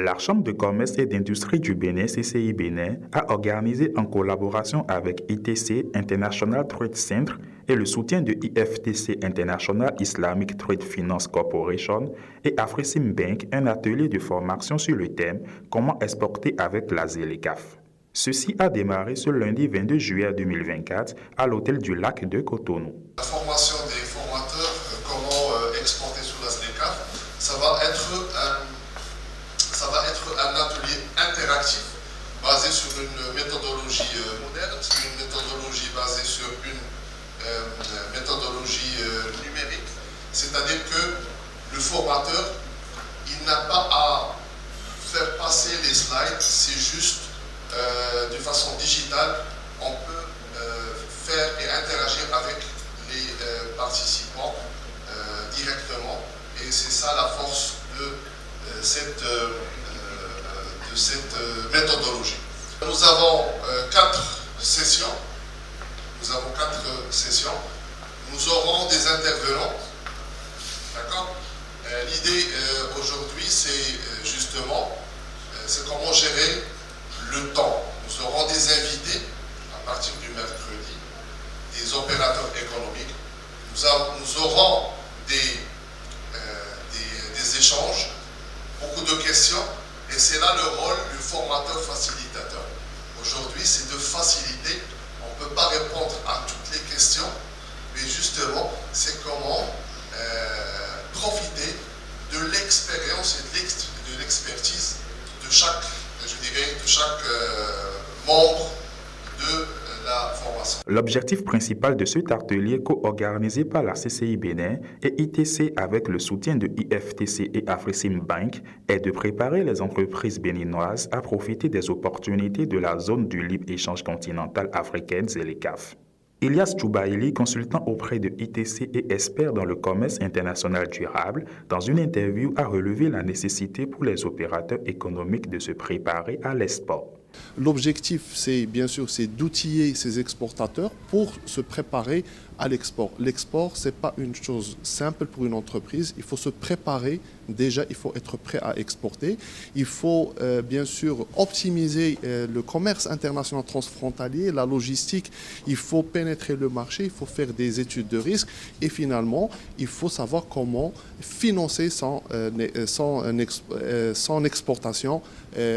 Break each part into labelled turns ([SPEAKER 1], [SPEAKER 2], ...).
[SPEAKER 1] La Chambre de commerce et d'industrie du Bénin, CCI Bénin, a organisé en collaboration avec ITC International Trade Center et le soutien de IFTC International Islamic Trade Finance Corporation et Afrisim Bank un atelier de formation sur le thème Comment exporter avec la ZLECAf. Ceci a démarré ce lundi 22 juillet 2024 à l'hôtel du Lac de Cotonou.
[SPEAKER 2] La formation des formateurs, comment exporter sous la ZLECAf, ça va être un atelier interactif basé sur une méthodologie moderne, une méthodologie basée sur une méthodologie numérique, c'est-à-dire que le formateur, il n'a pas à faire passer les slides, c'est juste de façon digitale, on peut faire et interagir avec les participants directement, et c'est ça la force de cette méthodologie. Nous avons 4 sessions. Nous aurons des intervenants. D'accord? L'idée aujourd'hui, c'est justement c'est comment gérer le temps. Nous aurons des invités à partir du mercredi, des opérateurs économiques. Nous aurons des échanges, beaucoup de questions, et c'est là le rôle du formateur facilitateur. Aujourd'hui, c'est de faciliter. On ne peut pas répondre à toutes les questions, mais justement, c'est comment profiter de l'expérience et de l'expertise de chaque, membre de la formation.
[SPEAKER 1] L'objectif principal de cet atelier co-organisé par la CCI Bénin et ITC avec le soutien de IFTC et Afrisim Bank est de préparer les entreprises béninoises à profiter des opportunités de la zone du libre-échange continental africaine ZLECAf. Ilyas Choubaili, consultant auprès de ITC et expert dans le commerce international durable, dans une interview a relevé la nécessité pour les opérateurs économiques de se préparer à l'export.
[SPEAKER 3] L'objectif, c'est bien sûr, c'est d'outiller ces exportateurs pour se préparer à l'export. L'export, ce n'est pas une chose simple pour une entreprise. Il faut se préparer. Déjà, il faut être prêt à exporter. Il faut bien sûr optimiser le commerce international transfrontalier, la logistique. Il faut pénétrer le marché, il faut faire des études de risque. Et finalement, il faut savoir comment financer son exportation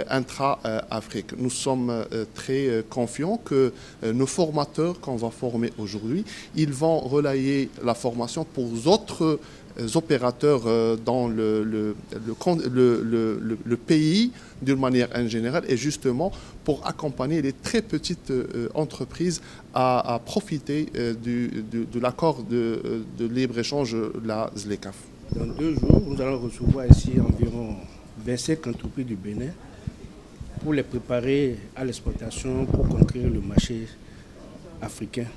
[SPEAKER 3] intra-Afrique. Nous sommes très confiants que nos formateurs qu'on va former aujourd'hui, ils vont relayer la formation pour d'autres opérateurs dans le pays d'une manière générale, et justement pour accompagner les très petites entreprises à profiter de l'accord de libre-échange, la ZLECAf.
[SPEAKER 4] Dans 2 jours, nous allons recevoir ici environ 25 entreprises du Bénin pour les préparer à l'exportation, pour conquérir le marché africain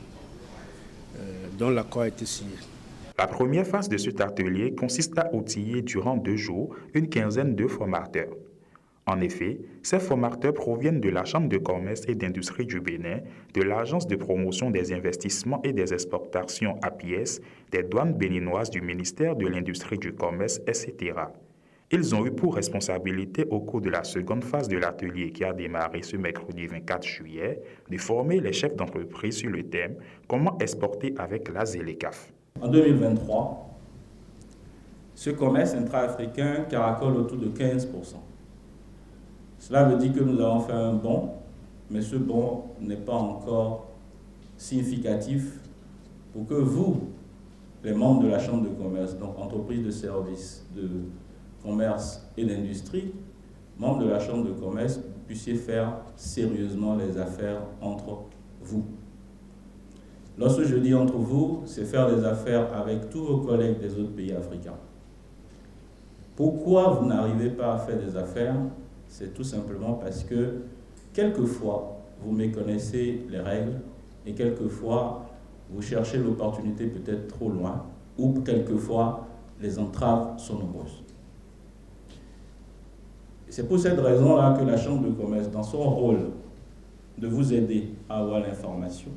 [SPEAKER 4] dont l'accord a été signé.
[SPEAKER 1] La première phase de cet atelier consiste à outiller durant 2 jours une quinzaine de formateurs. En effet, ces formateurs proviennent de la Chambre de commerce et d'industrie du Bénin, de l'Agence de promotion des investissements et des exportations APIES, des douanes béninoises du ministère de l'Industrie du Commerce, etc. Ils ont eu pour responsabilité au cours de la seconde phase de l'atelier qui a démarré ce mercredi 24 juillet de former les chefs d'entreprise sur le thème « Comment exporter avec la ZLECAf ».
[SPEAKER 5] En 2023, ce commerce intra-africain caracole autour de 15%. Cela veut dire que nous avons fait un bond, mais ce bond n'est pas encore significatif pour que vous, les membres de la Chambre de commerce, donc entreprises de services, de commerce et d'industrie, membres de la Chambre de commerce, puissiez faire sérieusement les affaires entre vous. Lorsque je dis entre vous, c'est faire des affaires avec tous vos collègues des autres pays africains. Pourquoi vous n'arrivez pas à faire des affaires? C'est tout simplement parce que quelquefois, vous méconnaissez les règles et quelquefois, vous cherchez l'opportunité peut-être trop loin ou quelquefois, les entraves sont nombreuses. C'est pour cette raison-là que la Chambre de commerce, dans son rôle de vous aider à avoir l'information,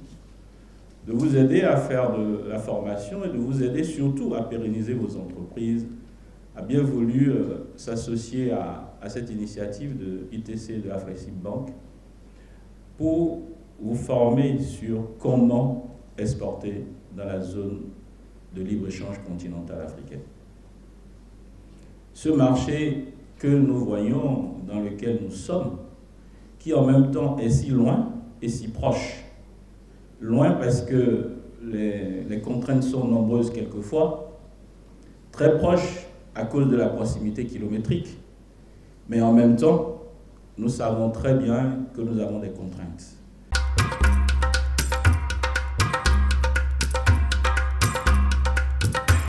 [SPEAKER 5] de vous aider à faire de la formation et de vous aider surtout à pérenniser vos entreprises, a bien voulu s'associer à cette initiative de ITC de l'Afreximbank pour vous former sur comment exporter dans la zone de libre-échange continentale africaine. Ce marché que nous voyons, dans lequel nous sommes, qui en même temps est si loin et si proche. Loin parce que les contraintes sont nombreuses quelquefois, très proche à cause de la proximité kilométrique, mais en même temps, nous savons très bien que nous avons des contraintes.